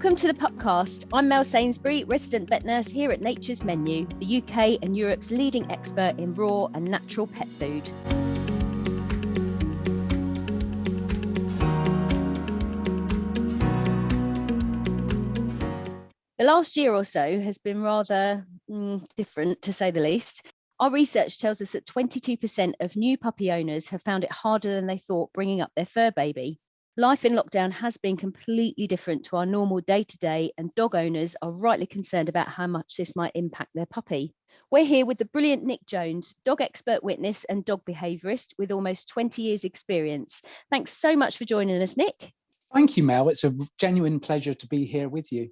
Welcome to the Pupcast. I'm Mel Sainsbury, resident vet nurse here at Nature's Menu, the UK and Europe's leading expert in raw and natural pet food. The last year or so has been rather different, to say the least. Our research tells us that 22% of new puppy owners have found it harder than they thought bringing up their fur baby. Life in lockdown has been completely different to our normal day-to-day, and dog owners are rightly concerned about how much this might impact their puppy. We're here with the brilliant Nick Jones, dog expert witness and dog behaviourist with almost 20 years experience. Thanks so much for joining us, Nick. Thank you, Mel. It's a genuine pleasure to be here with you.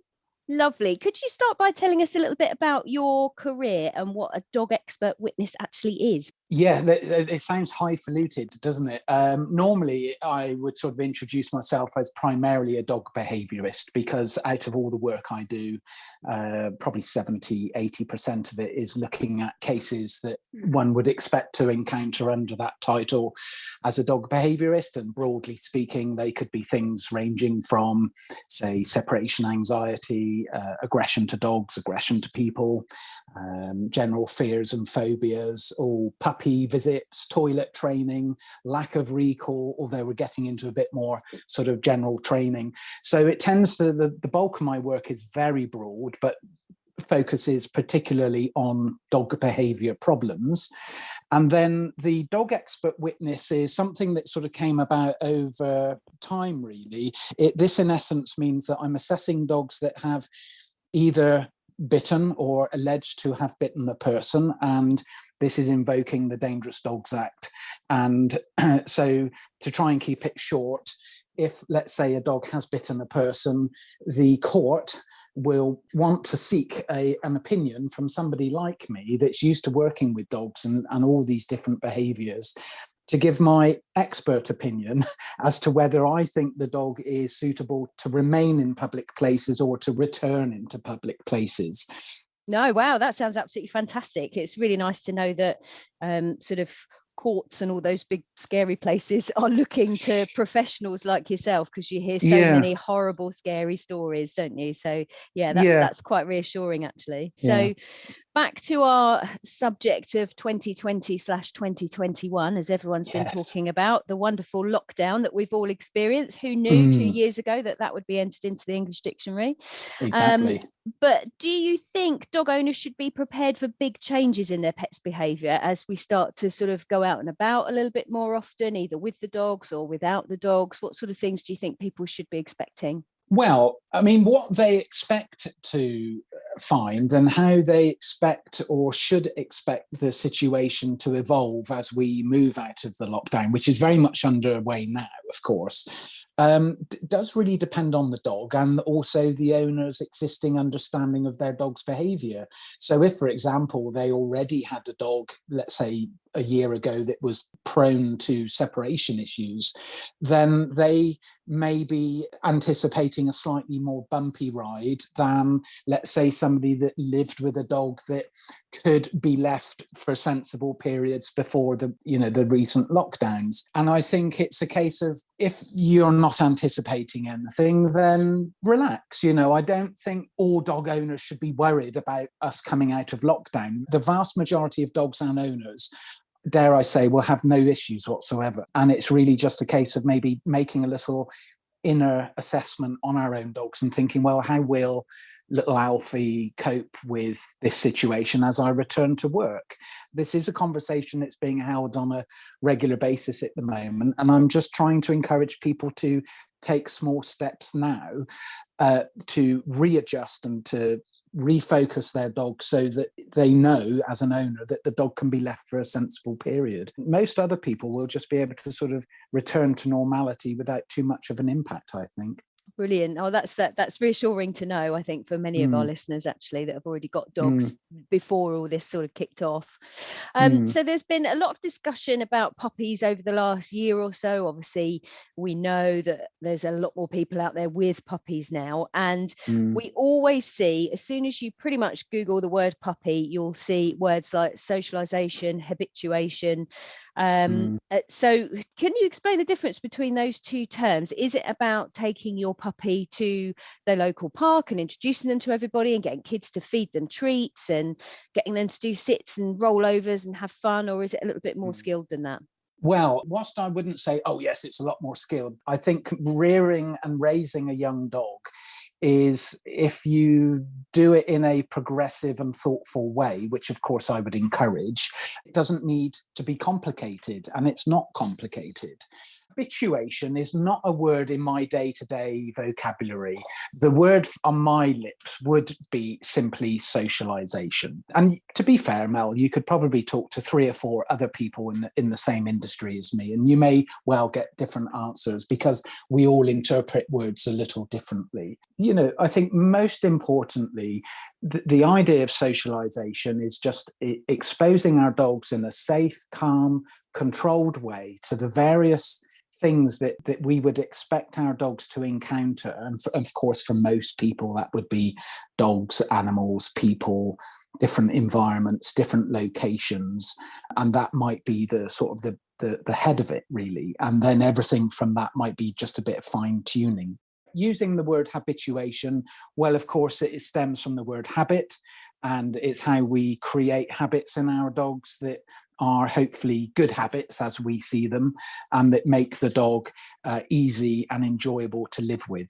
Lovely. Could you start by telling us a little bit about your career and what a dog expert witness actually is? Yeah, it sounds highfalutin, doesn't it? Normally, I would sort of introduce myself as primarily a dog behaviourist, because out of all the work I do, probably 70-80% of it is looking at cases that one would expect to encounter under that title as a dog behaviourist. And broadly speaking, they could be things ranging from, say, separation anxiety, aggression to dogs, aggression to people, general fears and phobias, or puppy visits, toilet training, lack of recall, although we're getting into a bit more sort of general training. So it tends to, the bulk of my work is very broad, but focuses particularly on dog behaviour problems. And then the dog expert witness is something that sort of came about over time, really. This, in essence, means that I'm assessing dogs that have either bitten or alleged to have bitten a person, and this is invoking the Dangerous Dogs Act. And so, to try and keep it short, if, let's say, a dog has bitten a person, the court will want to seek an opinion from somebody like me that's used to working with dogs and all these different behaviours, to give my expert opinion as to whether I think the dog is suitable to remain in public places or to return into public places. No, wow, that sounds absolutely fantastic. It's really nice to know that sort of courts and all those big scary places are looking to professionals like yourself, because you hear so many horrible, scary stories, don't you? So that's quite reassuring, actually. So back to our subject of 2020/2021, as everyone's been talking about, the wonderful lockdown that we've all experienced. Who knew 2 years ago that would be entered into the English dictionary? Exactly. But do you think dog owners should be prepared for big changes in their pets' behaviour as we start to sort of go out and about a little bit more often, either with the dogs or without the dogs? What sort of things do you think people should be expecting? Well, I mean, what they expect to find and how they expect or should expect the situation to evolve as we move out of the lockdown, which is very much underway now, of course, does really depend on the dog and also the owner's existing understanding of their dog's behaviour. So if, for example, they already had a dog, let's say a year ago, that was prone to separation issues, then they may be anticipating a slightly more bumpy ride than, let's say, somebody that lived with a dog that could be left for sensible periods before the recent lockdowns. And I think it's a case of, if you're not anticipating anything, then relax. I don't think all dog owners should be worried about us coming out of lockdown. The vast majority of dogs and owners, dare I say, will have no issues whatsoever. And it's really just a case of maybe making a little inner assessment on our own dogs and thinking, well, how will little Alfie cope with this situation as I return to work? This is a conversation that's being held on a regular basis at the moment, and I'm just trying to encourage people to take small steps now to readjust and to refocus their dog so that they know, as an owner, that the dog can be left for a sensible period. Most other people will just be able to sort of return to normality without too much of an impact, I think. Brilliant. Oh, that's reassuring to know, I think, for many of our listeners, actually, that have already got dogs before all this sort of kicked off. So there's been a lot of discussion about puppies over the last year or so. Obviously, we know that there's a lot more people out there with puppies now. And we always see, as soon as you pretty much Google the word puppy, you'll see words like socialization, habituation. So can you explain the difference between those two terms? Is it about taking your puppy puppy to their local park and introducing them to everybody and getting kids to feed them treats and getting them to do sits and rollovers and have fun? Or is it a little bit more skilled than that? Well, whilst I wouldn't say, oh, yes, it's a lot more skilled, I think rearing and raising a young dog is, if you do it in a progressive and thoughtful way, which of course I would encourage, it doesn't need to be complicated, and it's not complicated. Habituation is not a word in my day-to-day vocabulary. The word on my lips would be simply socialization. And to be fair, Mel, you could probably talk to 3 or 4 other people in the same industry as me, and you may well get different answers because we all interpret words a little differently. You know, I think most importantly, the idea of socialization is just exposing our dogs in a safe, calm, controlled way to the various things that we would expect our dogs to encounter. And of course, for most people, that would be dogs, animals, people, different environments, different locations. And that might be the sort of the head of it, really. And then everything from that might be just a bit of fine tuning. Using the word habituation, well, of course, it stems from the word habit, and it's how we create habits in our dogs that are hopefully good habits as we see them, and that make the dog easy and enjoyable to live with.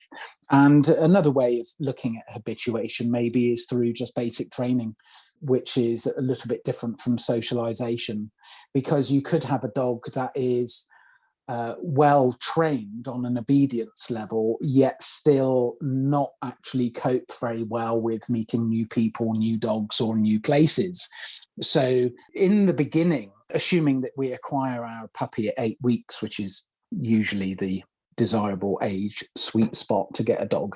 And another way of looking at habituation maybe is through just basic training, which is a little bit different from socialization, because you could have a dog that is well trained on an obedience level, yet still not actually cope very well with meeting new people, new dogs, or new places. So in the beginning, assuming that we acquire our puppy at 8 weeks, which is usually the desirable age, sweet spot to get a dog,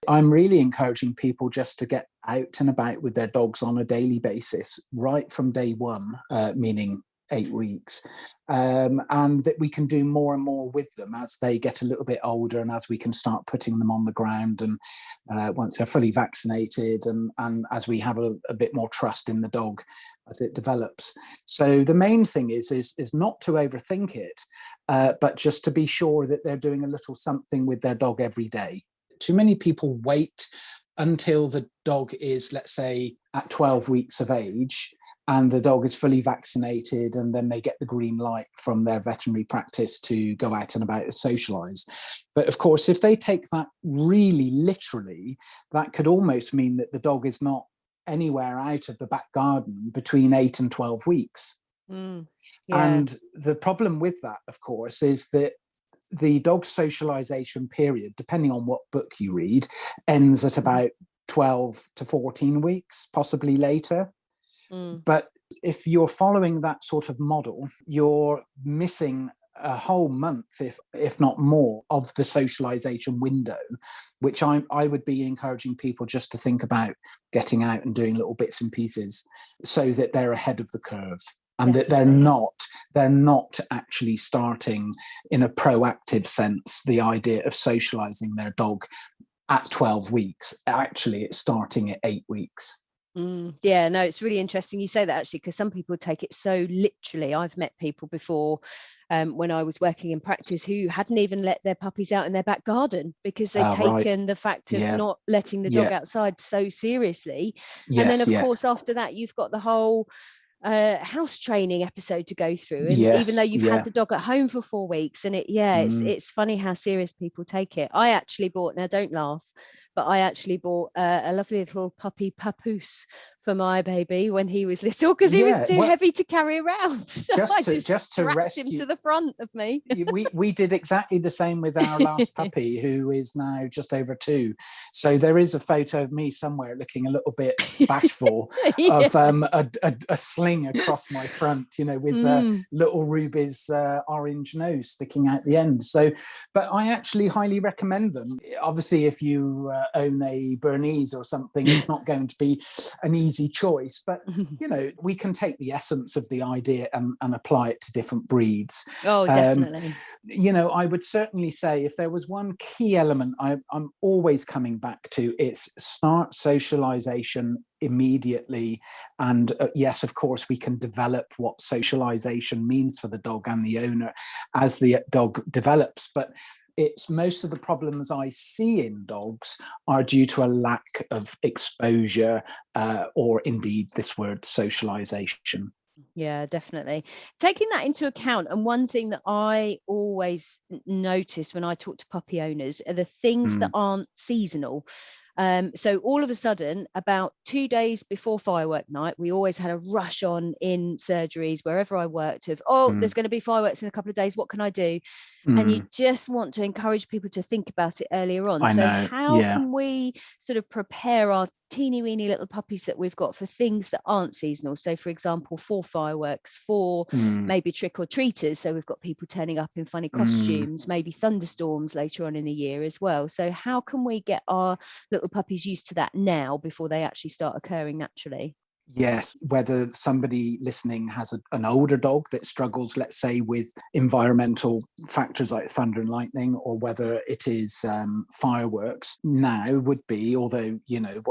I'm really encouraging people just to get out and about with their dogs on a daily basis, right from day one, meaning 8 weeks, and that we can do more and more with them as they get a little bit older, and as we can start putting them on the ground, and once they're fully vaccinated, and as we have a bit more trust in the dog as it develops. So the main thing is not to overthink it, but just to be sure that they're doing a little something with their dog every day. Too many people wait until the dog is, let's say, at 12 weeks of age, and the dog is fully vaccinated, and then they get the green light from their veterinary practice to go out and about and socialise. But of course, if they take that really literally, that could almost mean that the dog is not anywhere out of the back garden between 8 and 12 weeks. Yeah. And the problem with that, of course, is that the dog's socialisation period, depending on what book you read, ends at about 12 to 14 weeks, possibly later. But if you're following that sort of model, you're missing a whole month, if not more, of the socialization window, which I would be encouraging people just to think about getting out and doing little bits and pieces so that they're ahead of the curve. And Definitely. that they're not actually starting in a proactive sense the idea of socializing their dog at 12 weeks. Actually, it's starting at 8 weeks. Yeah, no, it's really interesting you say that, actually, because some people take it so literally. I've met people before when I was working in practice who hadn't even let their puppies out in their back garden because they'd taken the fact of not letting the dog outside so seriously. And then, of course, after that, you've got the whole house training episode to go through, and even though you've had the dog at home for 4 weeks, and it's funny how serious people take it. I actually bought, now don't laugh, but I actually bought a lovely little puppy Papoose for my baby when he was little, because he was too heavy to carry around. So I just to rescue him to the front of me. we did exactly the same with our last puppy, who is now just over 2. So there is a photo of me somewhere looking a little bit bashful of a sling across my front, with little Ruby's orange nose sticking out the end. So, but I actually highly recommend them. Obviously, if you own a Bernese or something, it's not going to be an easy choice, but we can take the essence of the idea and apply it to different breeds. Definitely. I would certainly say, if there was one key element I'm always coming back to, it's start socialization immediately. And yes, of course, we can develop what socialization means for the dog and the owner as the dog develops, but it's most of the problems I see in dogs are due to a lack of exposure or indeed this word socialization. Yeah, definitely. Taking that into account, and one thing that I always notice when I talk to puppy owners are the things that aren't seasonal. So all of a sudden, about 2 days before firework night, we always had a rush on in surgeries wherever I worked of, there's going to be fireworks in a couple of days. What can I do? And you just want to encourage people to think about it earlier on. I know. How can we sort of prepare our teeny weeny little puppies that we've got for things that aren't seasonal? So for example, for fireworks, for maybe trick or treaters, so we've got people turning up in funny costumes, maybe thunderstorms later on in the year as well. So how can we get our little puppies used to that now before they actually start occurring naturally? Yes, whether somebody listening has an older dog that struggles, let's say, with environmental factors like thunder and lightning, or whether it is fireworks, now would be, although,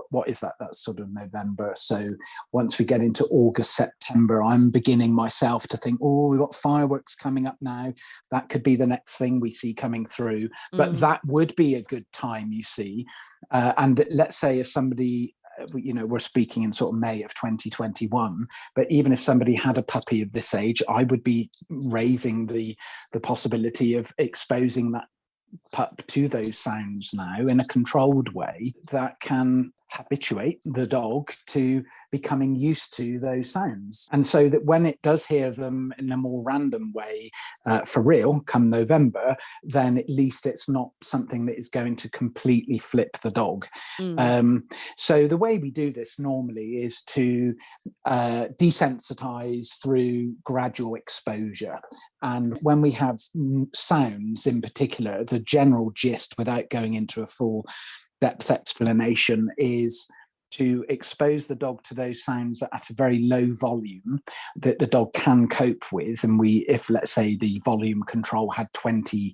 what is that? That's sort of November. So once we get into August, September, I'm beginning myself to think, we've got fireworks coming up now. That could be the next thing we see coming through. But that would be a good time, you see. And let's say if somebody, we're speaking in sort of May of 2021, but even if somebody had a puppy of this age, I would be raising the possibility of exposing that pup to those sounds now in a controlled way that can habituate the dog to becoming used to those sounds. And so that when it does hear them in a more random way, for real, come November, then at least it's not something that is going to completely flip the dog. So the way we do this normally is to desensitize through gradual exposure. And when we have sounds in particular, the general gist, without going into a full depth explanation, is to expose the dog to those sounds at a very low volume that the dog can cope with. And if let's say the volume control had 20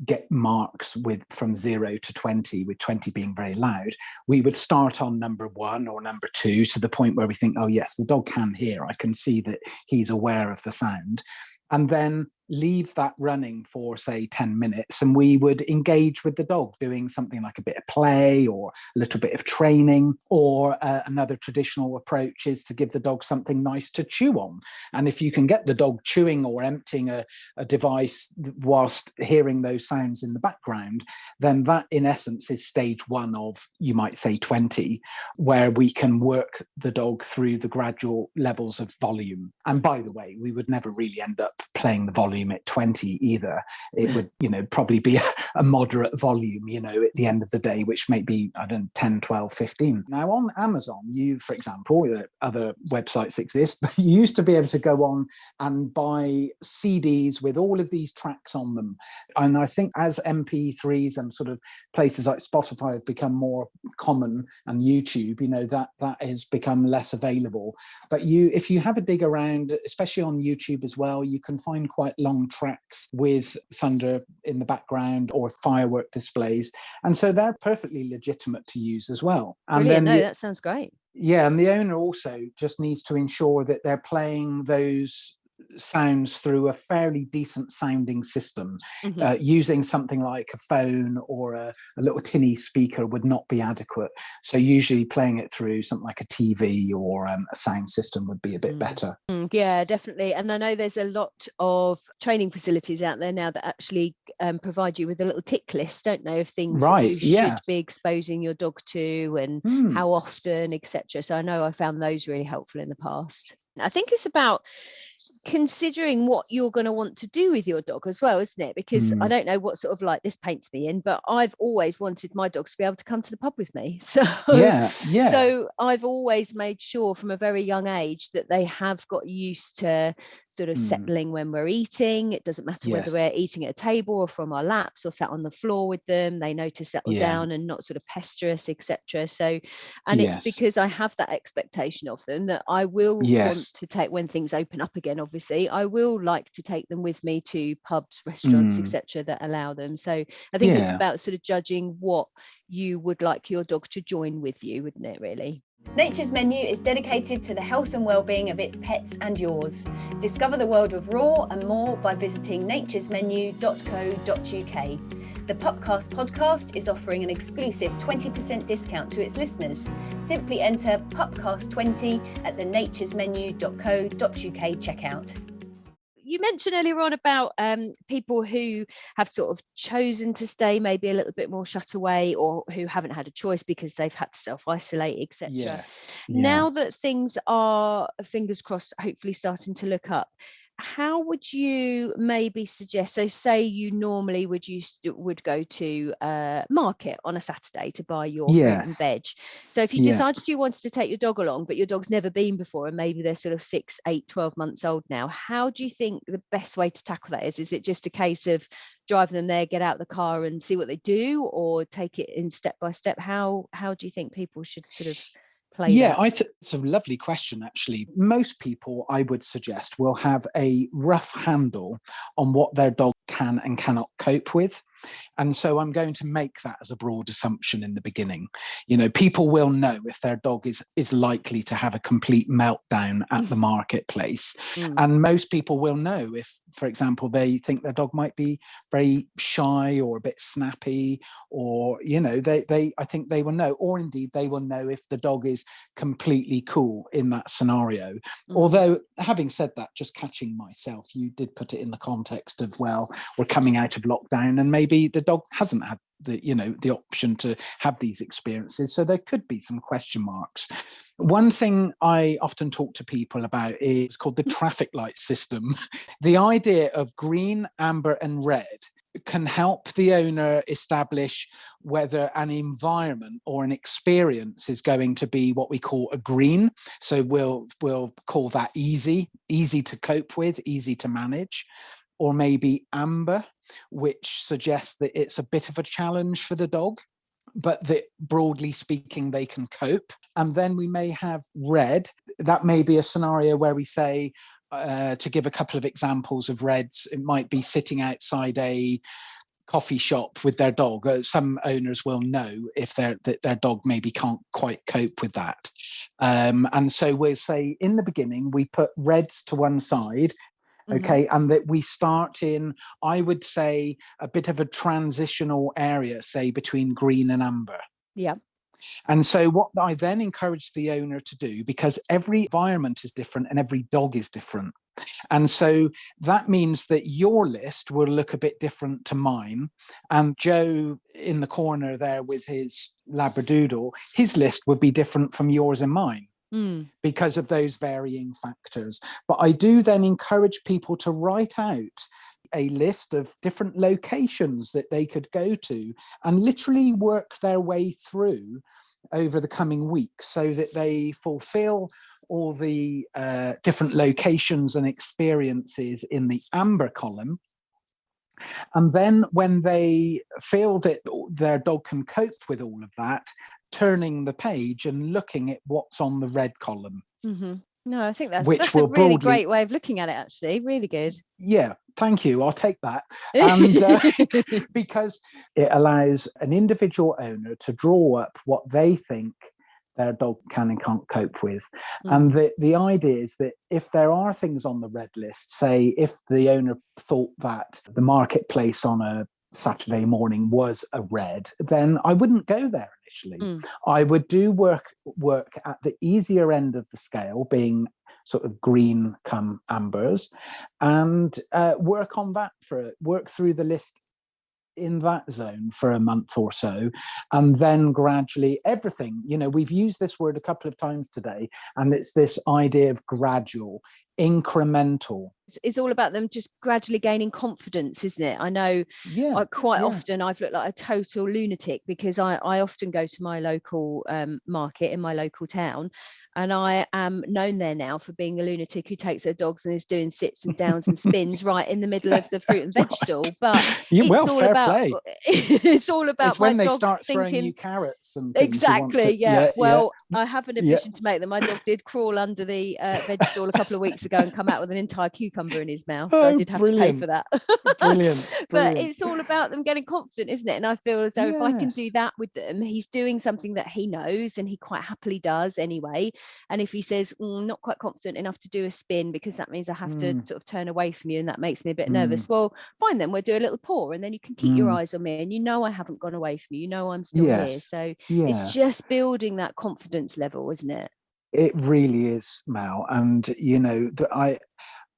get marks from 0 to 20, with 20 being very loud, we would start on number 1 or number 2 to the point where we think, oh yes, the dog can hear, I can see that he's aware of the sound. And then leave that running for, say, 10 minutes, and we would engage with the dog doing something like a bit of play or a little bit of training, or another traditional approach is to give the dog something nice to chew on. And if you can get the dog chewing or emptying a device whilst hearing those sounds in the background, then that in essence is stage 1 of, you might say, 20, where we can work the dog through the gradual levels of volume. And by the way, we would never really end up playing the volume at 20 either. It would, probably be a moderate volume, at the end of the day, which may be, 10, 12, 15. Now on Amazon, for example, other websites exist, but you used to be able to go on and buy CDs with all of these tracks on them. And I think as MP3s and sort of places like Spotify have become more common, and YouTube, that has become less available. But if you have a dig around, especially on YouTube as well, you can find quite long tracks with thunder in the background or firework displays, and so they're perfectly legitimate to use as well. And brilliant. That sounds great. Yeah, and the owner also just needs to ensure that they're playing those sounds through a fairly decent sounding system. Using something like a phone or a little tinny speaker would not be adequate. So usually playing it through something like a TV or a sound system would be a bit better. Yeah, definitely. And I know there's a lot of training facilities out there now that actually provide you with a little tick list, don't they, of things that you should be exposing your dog to and how often, etc. So I know I found those really helpful in the past. I think it's about considering what you're going to want to do with your dog as well, isn't it? Because I don't know what sort of light this paints me in, but I've always wanted my dogs to be able to come to the pub with me. So so I've always made sure from a very young age that they have got used to sort of settling when we're eating. It doesn't matter whether we're eating at a table or from our laps or sat on the floor with them. They know to settle down and not sort of pester us, etc. So, and it's because I have that expectation of them that I will want to take, when things open up again, obviously, I will like to take them with me to pubs, restaurants, etc., that allow them. So I think it's about sort of judging what you would like your dog to join with you, wouldn't it, really? Nature's Menu is dedicated to the health and well-being of its pets and yours. Discover the world of raw and more by visiting naturesmenu.co.uk. The Pupcast podcast is offering an exclusive 20% discount to its listeners. Simply enter Pupcast20 at thenaturesmenu.co.uk checkout. You mentioned earlier on about people who have sort of chosen to stay maybe a little bit more shut away, or who haven't had a choice because they've had to self-isolate, etc. Yes. Now that things are, fingers crossed, hopefully starting to look up, how would you maybe suggest, so say you normally would go to market on a Saturday to buy your fruit and veg. So if you decided you wanted to take your dog along, but your dog's never been before, and maybe they're sort of 6, 8, 12 months old now, how do you think the best way to tackle that is? Is it just a case of driving them there, get out the car and see what they do, or take it in step by step? How do you think people should sort of play that? It's a lovely question, actually. Most people, I would suggest, will have a rough handle on what their dog can and cannot cope with. And so I'm going to make that as a broad assumption in the beginning. You know, people will know if their dog is likely to have a complete meltdown at the marketplace. And most people will know if, for example, they think their dog might be very shy or a bit snappy, or, you know, I think they will know, or indeed they will know if the dog is completely cool in that scenario. Although, having said that, just catching myself, you did put it in the context of, well, we're coming out of lockdown and maybe the dog hasn't had the option to have these experiences, so there could be some question marks. One thing I often talk to people about is called the traffic light system. The idea of green, amber and red can help the owner establish whether an environment or an experience is going to be what we call a green. So we'll call that easy to cope with, easy to manage. Or maybe amber, which suggests that it's a bit of a challenge for the dog, but that broadly speaking, they can cope. And then we may have red. That may be a scenario where we say, to give a couple of examples of reds, it might be sitting outside a coffee shop with their dog. Some owners will know if their dog maybe can't quite cope with that. And so we'll say in the beginning, we put reds to one side. Okay, and that we start in, I would say, a bit of a transitional area, say between green and amber. Yeah. And so what I then encourage the owner to do, because every environment is different and every dog is different. And so that means that your list will look a bit different to mine. And Joe in the corner there with his Labradoodle, his list would be different from yours and mine. Because of those varying factors. But I do then encourage people to write out a list of different locations that they could go to and literally work their way through over the coming weeks so that they fulfill all the different locations and experiences in the amber column. And then when they feel that their dog can cope with all of that, turning the page and looking at what's on the red column. No, I think that's a really great way of looking at it, actually. Really good. Yeah, thank you. I'll take that. And because it allows an individual owner to draw up what they think their dog can and can't cope with. And the idea is that if there are things on the red list, say if the owner thought that the marketplace on a Saturday morning was a red, then I wouldn't go there initially. I would do work at the easier end of the scale, being sort of green come ambers, and work through the list in that zone for a month or so, and then gradually everything, we've used this word a couple of times today, and it's this idea of gradual, incremental. It's all about them just gradually gaining confidence, isn't it? I know quite often I've looked like a total lunatic because I often go to my local market in my local town, and I am known there now for being a lunatic who takes her dogs and is doing sits and downs and spins right in the middle of the fruit and veg stall. But it's all about it's all about it's when my they dog start thinking, throwing you carrots and things. Exactly. I have an admission to make that my dog did crawl under the veg stall a couple of weeks ago and come out with an entire cucumber in his mouth. So I did have to pay for that. Brilliant. But it's all about them getting confident, isn't it? And I feel as though if I can do Yes. that with them, he's doing something that he knows and he quite happily does anyway. And if he says, not quite confident enough to do a spin because that means I have to sort of turn away from you and that makes me a bit nervous. Well, fine then, we'll do a little paw and then you can keep your eyes on me and you know I haven't gone away from you. You know I'm still here. So it's just building that confidence level, isn't it? It really is, Mel. And, you know,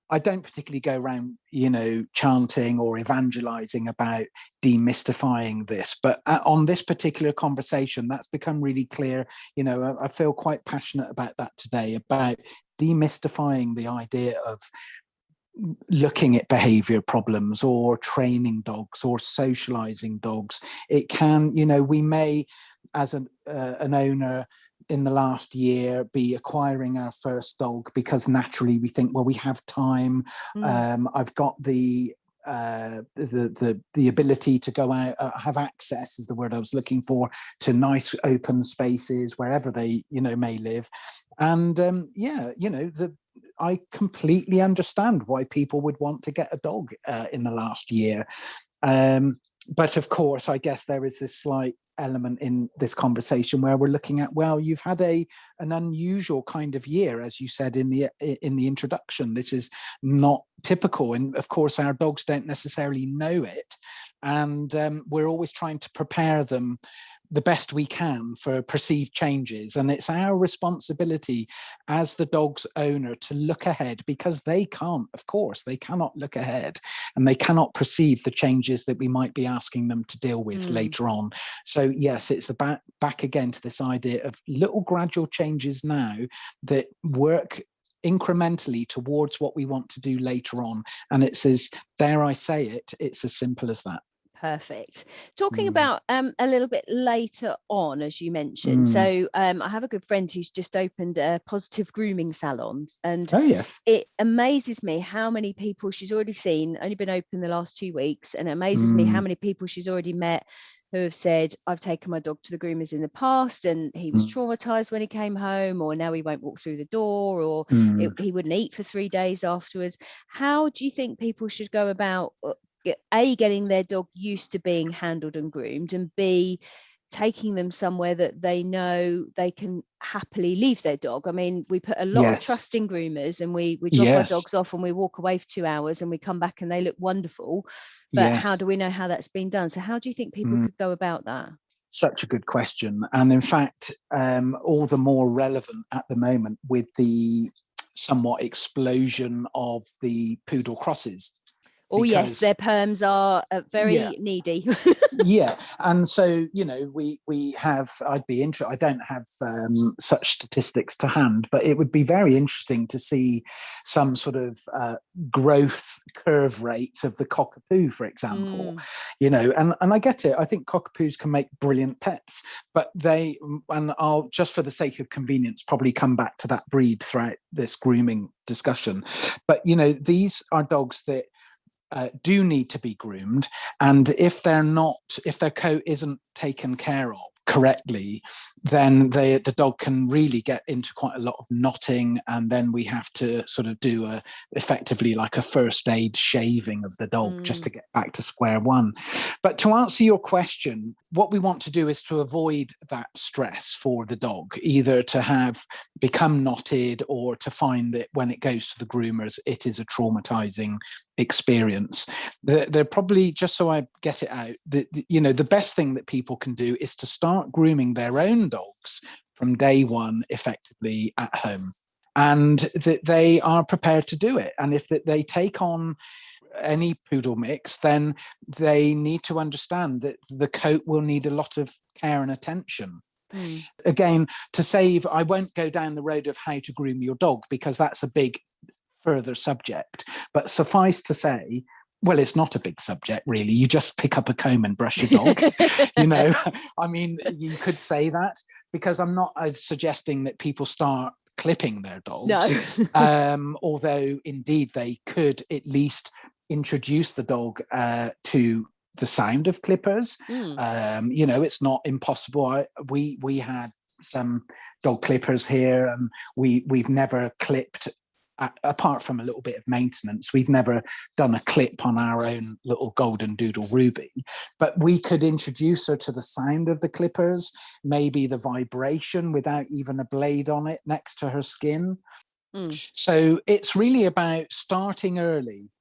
I don't particularly go around, you know, chanting or evangelizing about demystifying this, but on this particular conversation, that's become really clear. You know, I feel quite passionate about that today, about demystifying the idea of looking at behavior problems or training dogs or socializing dogs. It can, you know, we may, as an owner in the last year, be acquiring our first dog because naturally we think, well, we have time. I've got the ability to go out, have access is the word I was looking for, to nice open spaces wherever they, you know, may live. And you know, I completely understand why people would want to get a dog in the last year. But of course, I guess there is this slight element in this conversation where we're looking at, well, you've had an unusual kind of year, as you said in the introduction. This is not typical, and of course our dogs don't necessarily know it, and we're always trying to prepare them the best we can for perceived changes. And it's our responsibility as the dog's owner to look ahead, because they can't, of course, they cannot look ahead and they cannot perceive the changes that we might be asking them to deal with later on. So yes, it's about back again to this idea of little gradual changes now that work incrementally towards what we want to do later on. And it's as, dare I say it, it's as simple as that. Perfect. Talking about a little bit later on, as you mentioned. So I have a good friend who's just opened a positive grooming salon, and it amazes me how many people she's already seen, only been open the last 2 weeks, and it amazes me how many people she's already met who have said, I've taken my dog to the groomers in the past and he was traumatized when he came home, or now he won't walk through the door, or he wouldn't eat for 3 days afterwards. How do you think people should go about A, getting their dog used to being handled and groomed, and B, taking them somewhere that they know they can happily leave their dog? I mean, we put a lot of trust in groomers, and we drop our dogs off and we walk away for 2 hours and we come back and they look wonderful. But how do we know how that's been done? So how do you think people could go about that? Such a good question. And in fact, all the more relevant at the moment with the somewhat explosion of the poodle crosses. Oh, yes, their perms are very needy. And so, you know, we have, I'd be interested, I don't have such statistics to hand, but it would be very interesting to see some sort of growth curve rate of the cockapoo, for example. You know, and I get it. I think cockapoos can make brilliant pets, but and I'll, just for the sake of convenience, probably come back to that breed throughout this grooming discussion. But, you know, these are dogs that do need to be groomed, and if their coat isn't taken care of correctly, then the dog can really get into quite a lot of knotting, and then we have to sort of do effectively like a first aid shaving of the dog just to get back to square one. But to answer your question, what we want to do is to avoid that stress for the dog, either to have become knotted or to find that when it goes to the groomers, it is a traumatizing experience. They're probably, just so I get it out, you know, the best thing that people can do is to start grooming their own dogs from day one effectively at home, and that they are prepared to do it. And if they take on any poodle mix, then they need to understand that the coat will need a lot of care and attention. Again, to save, I won't go down the road of how to groom your dog, because that's a big further subject, but suffice to say, well, it's not a big subject really. You just pick up a comb and brush your dog. You know, I mean, you could say that, because I'm not suggesting that people start clipping their dogs. Although indeed they could at least introduce the dog to the sound of clippers. You know, it's not impossible. We had some dog clippers here, and we've never clipped. Apart from a little bit of maintenance, we've never done a clip on our own little golden doodle Ruby, but we could introduce her to the sound of the clippers, maybe the vibration without even a blade on it next to her skin. So it's really about starting early,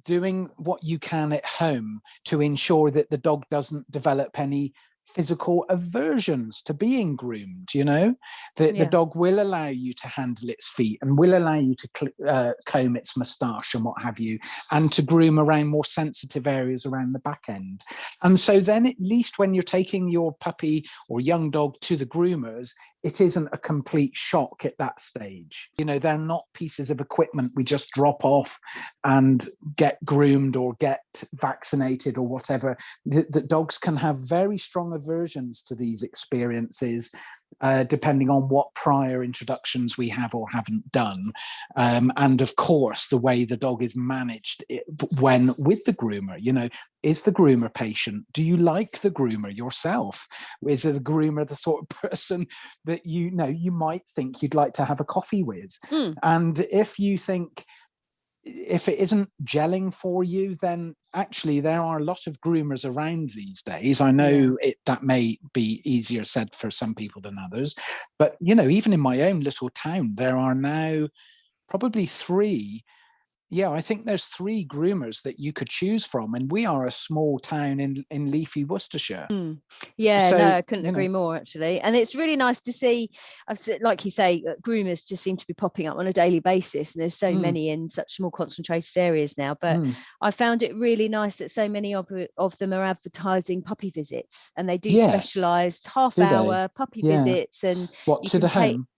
doing what you can at home to ensure that the dog doesn't develop any physical aversions to being groomed. The dog will allow you to handle its feet and will allow you to comb its moustache and what have you, and to groom around more sensitive areas around the back end. And so then at least when you're taking your puppy or young dog to the groomers, it isn't a complete shock at that stage. They're not pieces of equipment we just drop off and get groomed or get vaccinated or whatever. The dogs can have very strong aversions to these experiences, depending on what prior introductions we have or haven't done. And of course, the way the dog is managed when with the groomer. Is the groomer patient? Do you like the groomer yourself? Is the groomer the sort of person that you might think you'd like to have a coffee with? And if you think, if it isn't gelling for you, then actually there are a lot of groomers around these days. I know that may be easier said for some people than others, but even in my own little town, there are now probably 3. I think there's 3 groomers that you could choose from, and we are a small town in leafy Worcestershire. I couldn't agree more, actually. And it's really nice to see, like you say, groomers just seem to be popping up on a daily basis, and there's so many in such small concentrated areas now. But I found it really nice that so many of them are advertising puppy visits, and they do specialised half-hour puppy visits. And what, to the home?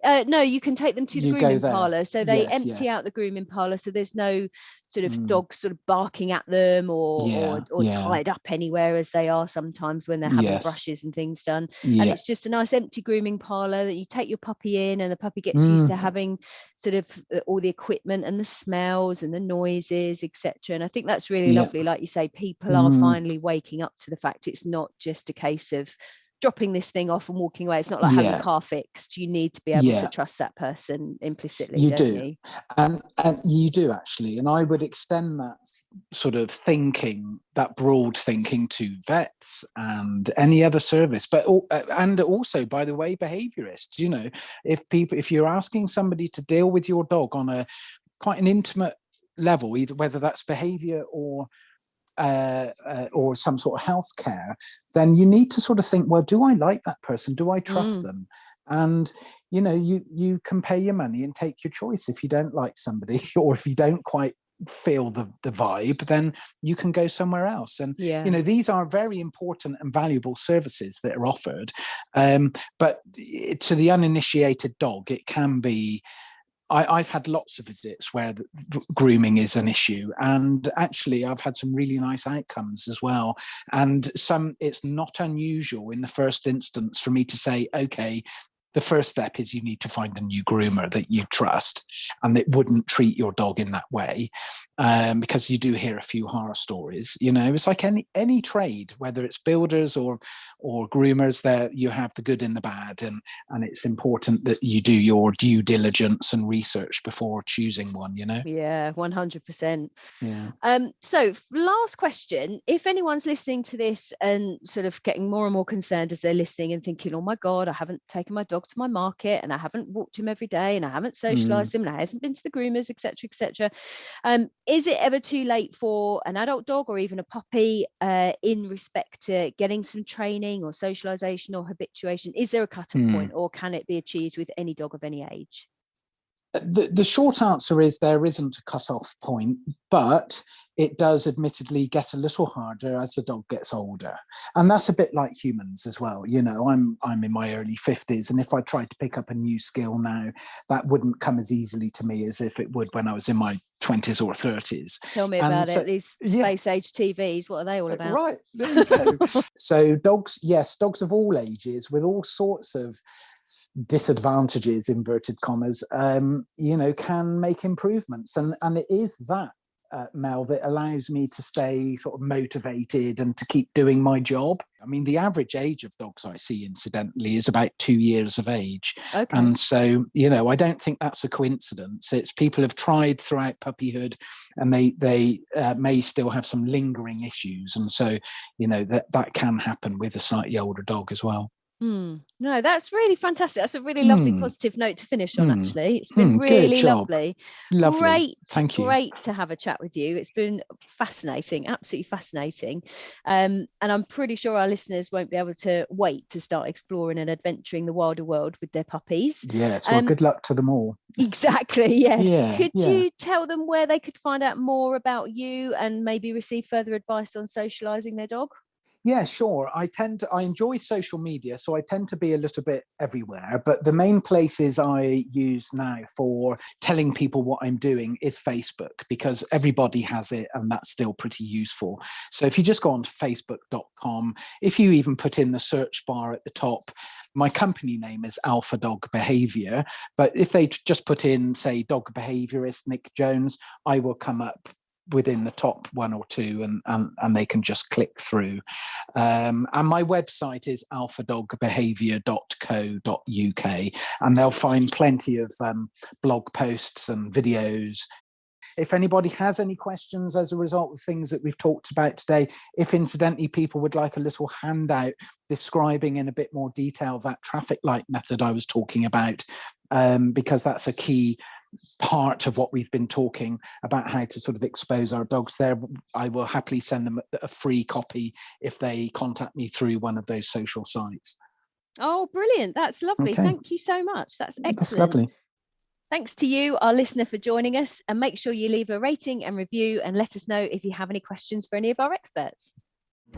No, you can take them to the grooming parlour. So they empty out the grooming parlour, so there's no sort of dogs sort of barking at them or tied up anywhere, as they are sometimes when they're having brushes and things done. And it's just a nice empty grooming parlour that you take your puppy in, and the puppy gets used to having sort of all the equipment and the smells and the noises, etc. And I think that's really lovely. Like you say, people are finally waking up to the fact it's not just a case of dropping this thing off and walking away. It's not like having a car fixed. You need to be able to trust that person implicitly. You do. And you do, actually. And I would extend that sort of thinking, that broad thinking, to vets and any other service, but and also, by the way, behaviourists. If you're asking somebody to deal with your dog on a quite an intimate level, either whether that's behaviour or some sort of health care, then you need to sort of think, well, do I like that person? Do I trust them? And, you can pay your money and take your choice. If you don't like somebody, or if you don't quite feel the vibe, then you can go somewhere else. And, these are very important and valuable services that are offered. But to the uninitiated dog, it can be, I've had lots of visits where the grooming is an issue, and actually I've had some really nice outcomes as well. And it's not unusual in the first instance for me to say, okay, the first step is you need to find a new groomer that you trust and that wouldn't treat your dog in that way, because you do hear a few horror stories. It's like any trade, whether it's builders or groomers, there you have the good and the bad, and it's important that you do your due diligence and research before choosing one. 100%. So last question: if anyone's listening to this and sort of getting more and more concerned as they're listening and thinking, oh my god, I haven't taken my dog to my market, and I haven't walked him every day, and I haven't socialized him, and I hasn't been to the groomers, etc., is it ever too late for an adult dog or even a puppy in respect to getting some training or socialization or habituation? Is there a cut-off point, or can it be achieved with any dog of any age? The short answer is there isn't a cut-off point, but it does admittedly get a little harder as the dog gets older. And that's a bit like humans as well. I'm in my early 50s, and if I tried to pick up a new skill now, that wouldn't come as easily to me as if it would when I was in my 20s or 30s. Tell me about it. These space-age TVs, what are they all about? Right, there you go. So dogs of all ages, with all sorts of disadvantages, inverted commas, can make improvements. And it is that Mel, that allows me to stay sort of motivated and to keep doing my job. I mean, the average age of dogs I see, incidentally, is about 2 years of age. Okay. And so, you know, I don't think that's a coincidence. It's people have tried throughout puppyhood and they may still have some lingering issues. And so, you know, that can happen with a slightly older dog as well. No, that's really fantastic. That's a really lovely positive note to finish on, actually. It's been Good really job. lovely. Lovely. Thank you. Great to have a chat with you. It's been fascinating, absolutely fascinating. And I'm pretty sure our listeners won't be able to wait to start exploring and adventuring the wilder world with their puppies. Yes, well, good luck to them all. Exactly, yes. Yeah, could you tell them where they could find out more about you and maybe receive further advice on socialising their dog? Yeah, sure. I enjoy social media, so I tend to be a little bit everywhere. But the main places I use now for telling people what I'm doing is Facebook, because everybody has it and that's still pretty useful. So if you just go on to facebook.com, if you even put in the search bar at the top, my company name is Alpha Dog Behaviour. But if they just put in, say, Dog Behaviourist Nick Jones, I will come up within the top one or two, and they can just click through. And my website is alphadogbehaviour.co.uk, and they'll find plenty of blog posts and videos. If anybody has any questions as a result of things that we've talked about today, if incidentally people would like a little handout describing in a bit more detail that traffic light method I was talking about, because that's a key part of what we've been talking about, how to sort of expose our dogs there, I will happily send them a free copy if they contact me through one of those social sites. Oh, brilliant. That's lovely. Okay. Thank you so much. That's excellent. That's lovely. Thanks to you, our listener, for joining us, and make sure you leave a rating and review and let us know if you have any questions for any of our experts.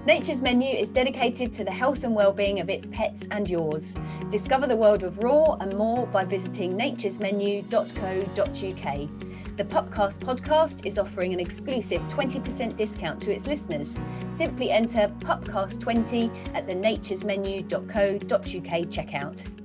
Nature's Menu is dedicated to the health and well-being of its pets and yours. Discover the world of raw and more by visiting naturesmenu.co.uk. The Pupcast podcast is offering an exclusive 20% discount to its listeners. Simply enter Pupcast 20 at the naturesmenu.co.uk checkout.